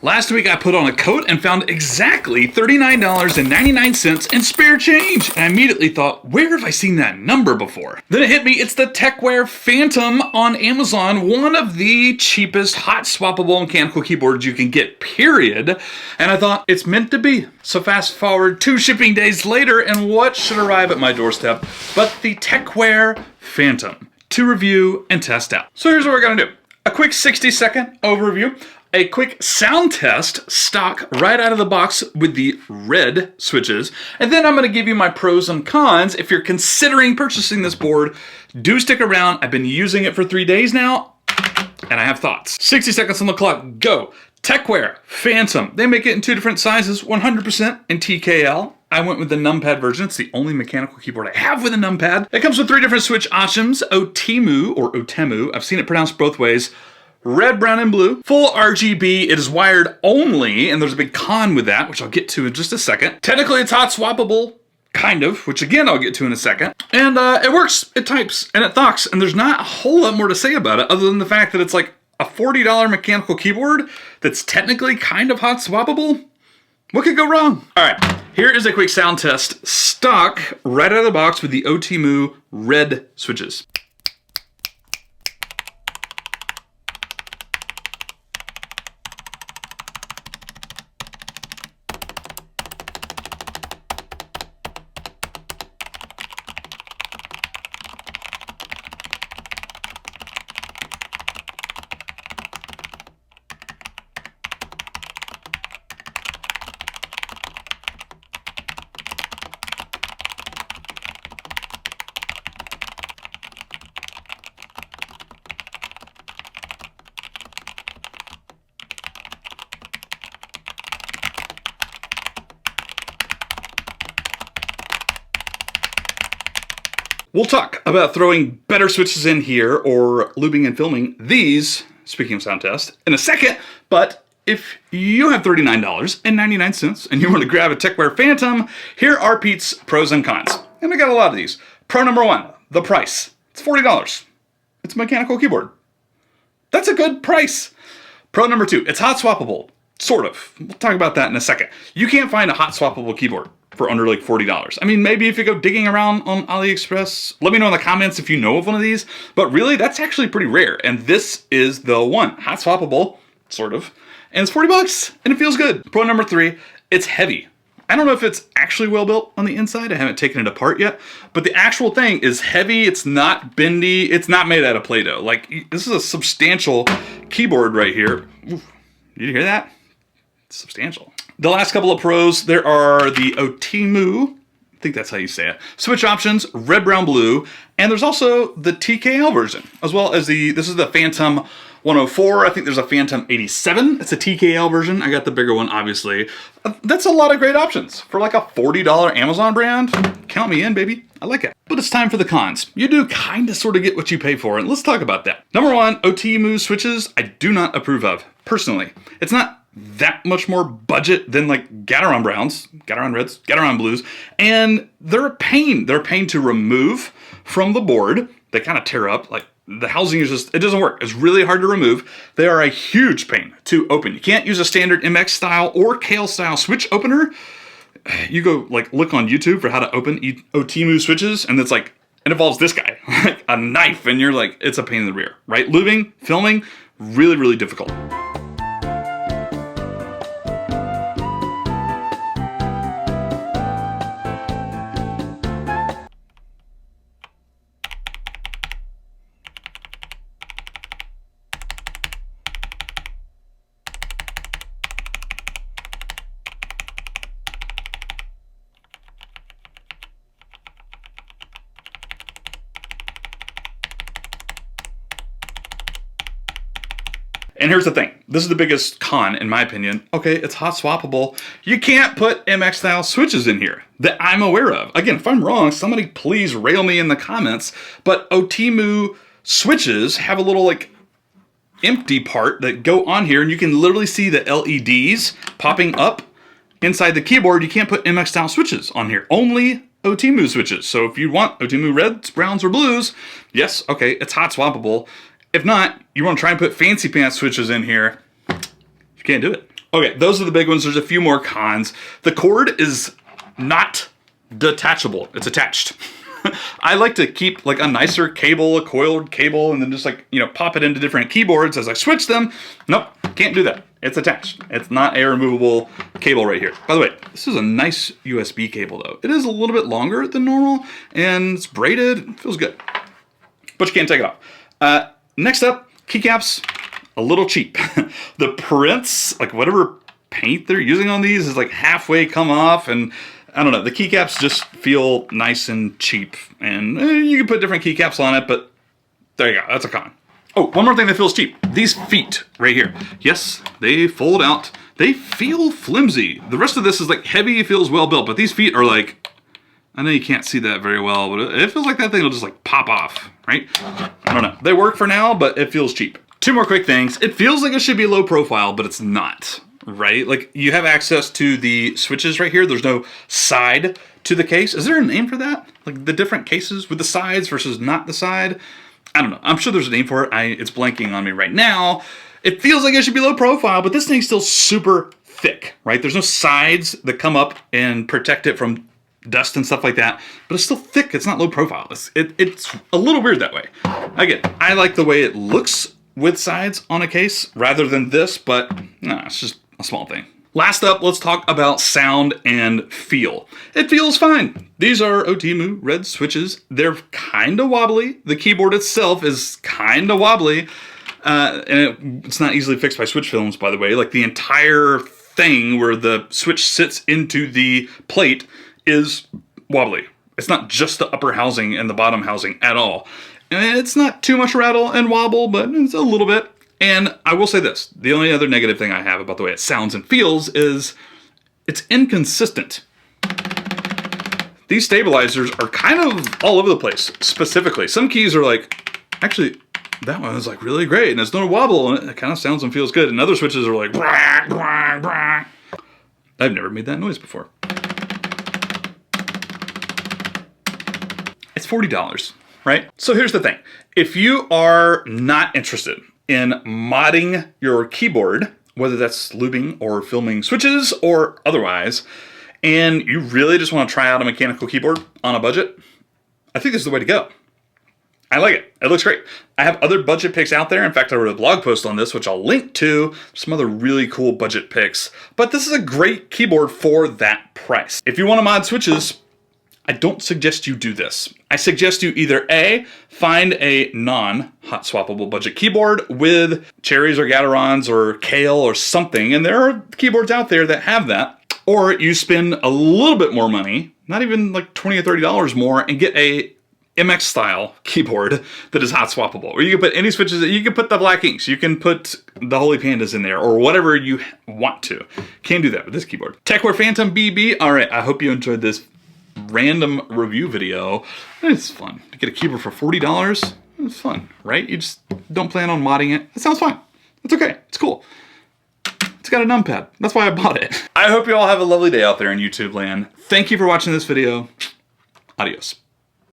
Last week I put on a coat and found exactly $39.99 in spare change. And I immediately thought, where have I seen that number before? Then it hit me, it's the Tecware Phantom on Amazon, one of the cheapest hot swappable mechanical keyboards you can get, period. And I thought, it's meant to be. So fast forward 2 shipping days later, and what should arrive at my doorstep but the Tecware Phantom to review and test out. So here's what we're gonna do. A quick 60-second overview. A quick sound test, stock right out of the box with the red switches. And then I'm gonna give you my pros and cons. If you're considering purchasing this board, do stick around. I've been using it for 3 days now, and I have thoughts. 60 seconds on the clock, go. Tecware Phantom. They make it in 2 different sizes, 100% in TKL. I went with the numpad version. It's the only mechanical keyboard I have with a numpad. It comes with 3 different switch options, Outemu. I've seen it pronounced both ways. Red, brown, and blue. Full RGB. It is wired only, and there's a big con with that, which I'll get to in just a second. Technically, it's hot swappable, kind of, which again, I'll get to in a second. And it works, it types, and it docks, and there's not a whole lot more to say about it, other than the fact that it's like a $40 mechanical keyboard that's technically kind of hot swappable. What could go wrong? All right, here is a quick sound test, stock right out of the box with the Outemu Red Switches. We'll talk about throwing better switches in here or looping and filming these, speaking of sound test, in a second. But if you have $39.99 and you want to grab a Tecware Phantom, here are Pete's pros and cons. And I got a lot of these. Pro number 1, the price. It's $40. It's a mechanical keyboard. That's a good price. Pro number 2, it's hot swappable. Sort of. We'll talk about that in a second. You can't find a hot swappable keyboard for under like $40. I mean, maybe if you go digging around on AliExpress, let me know in the comments if you know of one of these, but really that's actually pretty rare. And this is the one, hot swappable, sort of, and it's $40 and it feels good. Pro number 3, it's heavy. I don't know if it's actually well built on the inside. I haven't taken it apart yet, but the actual thing is heavy. It's not bendy. It's not made out of Play-Doh. Like, this is a substantial keyboard right here. Oof, did you hear that? It's substantial. The last couple of pros, there are the Outemu, I think that's how you say it, switch options, red, brown, blue, and there's also the TKL version, as well as this is the Phantom 104, I think there's a Phantom 87, it's a TKL version, I got the bigger one, obviously. That's a lot of great options. For like a $40 Amazon brand, count me in, baby, I like it. But it's time for the cons. You do kind of sort of get what you pay for, and let's talk about that. Number 1, Outemu switches, I do not approve of, personally. It's not that much more budget than like Gateron browns, Gateron reds, Gateron blues, and they're a pain. They're a pain to remove from the board. They kind of tear up, like the housing is just, it doesn't work. It's really hard to remove. They are a huge pain to open. You can't use a standard MECH style or Kale style switch opener. You go like look on YouTube for how to open Outemu switches, and it's like, it involves this guy, like a knife, and you're like, it's a pain in the rear, right? Looping, filming, really, really difficult. And here's the thing. This is the biggest con, in my opinion. Okay, it's hot swappable. You can't put MX style switches in here that I'm aware of. Again, if I'm wrong, somebody please rail me in the comments. But Outemu switches have a little like empty part that go on here, and you can literally see the LEDs popping up inside the keyboard. You can't put MX style switches on here. Only Outemu switches. So if you want Outemu reds, browns, or blues, yes, okay, it's hot swappable. If not, you want to try and put fancy pants switches in here, you can't do it. Okay, those are the big ones. There's a few more cons. The cord is not detachable. It's attached. I like to keep like a nicer cable, a coiled cable, and then just like, you know, pop it into different keyboards as I switch them. Nope, can't do that. It's attached. It's not a removable cable right here. By the way, this is a nice USB cable though. It is a little bit longer than normal and it's braided. It feels good, but you can't take it off. Next up, keycaps, a little cheap. The prints, like whatever paint they're using on these is like halfway come off, and I don't know, the keycaps just feel nice and cheap, and you can put different keycaps on it, but there you go, that's a con. Oh, one more thing that feels cheap. These feet right here. Yes, they fold out. They feel flimsy. The rest of this is like heavy, feels well built, but these feet are like, I know you can't see that very well, but it feels like that thing will just like pop off, right? I don't know. They work for now, but it feels cheap. Two more quick things. It feels like it should be low profile, but it's not, right? Like you have access to the switches right here. There's no side to the case. Is there a name for that? Like the different cases with the sides versus not the side? I don't know. I'm sure there's a name for it. It's blanking on me right now. It feels like it should be low profile, but this thing's still super thick, right? There's no sides that come up and protect it from dust and stuff like that, but it's still thick. It's not low profile. It's a little weird that way. Again, I like the way it looks with sides on a case rather than this, but no, it's just a small thing. Last up, let's talk about sound and feel. It feels fine. These are Outemu Red Switches. They're kind of wobbly. The keyboard itself is kind of wobbly, and it's not easily fixed by switch films, by the way. Like the entire thing where the switch sits into the plate is wobbly. It's not just the upper housing and the bottom housing at all. And it's not too much rattle and wobble, but it's a little bit. And I will say this, the only other negative thing I have about the way it sounds and feels is it's inconsistent. These stabilizers are kind of all over the place, specifically. Some keys are like, actually, that one is like really great, and it's not a wobble, and it kind of sounds and feels good. And other switches are like, brah, brah, brah. I've never made that noise before. It's $40, right? So here's the thing. If you are not interested in modding your keyboard, whether that's lubing or filming switches or otherwise, and you really just want to try out a mechanical keyboard on a budget, I think this is the way to go. I like it. It looks great. I have other budget picks out there. In fact, I wrote a blog post on this, which I'll link to, some other really cool budget picks. But this is a great keyboard for that price. If you want to mod switches, I don't suggest you do this. I suggest you either A, find a non-hot swappable budget keyboard with cherries or Gatorons or kale or something, and there are keyboards out there that have that, or you spend a little bit more money, not even like $20 or $30 more, and get a MECH style keyboard that is hot swappable. Or you can put any switches, you can put the Black Inks, you can put the Holy Pandas in there, or whatever you want to. Can't do that with this keyboard. Tecware Phantom BB. All right, I hope you enjoyed this random review video. It's fun to get a keyboard for $40. It's fun, right? You just don't plan on modding it. It sounds fine. It's okay. It's cool. It's got a numpad. That's why I bought it. I hope you all have a lovely day out there in YouTube land. Thank you for watching this video. Adios.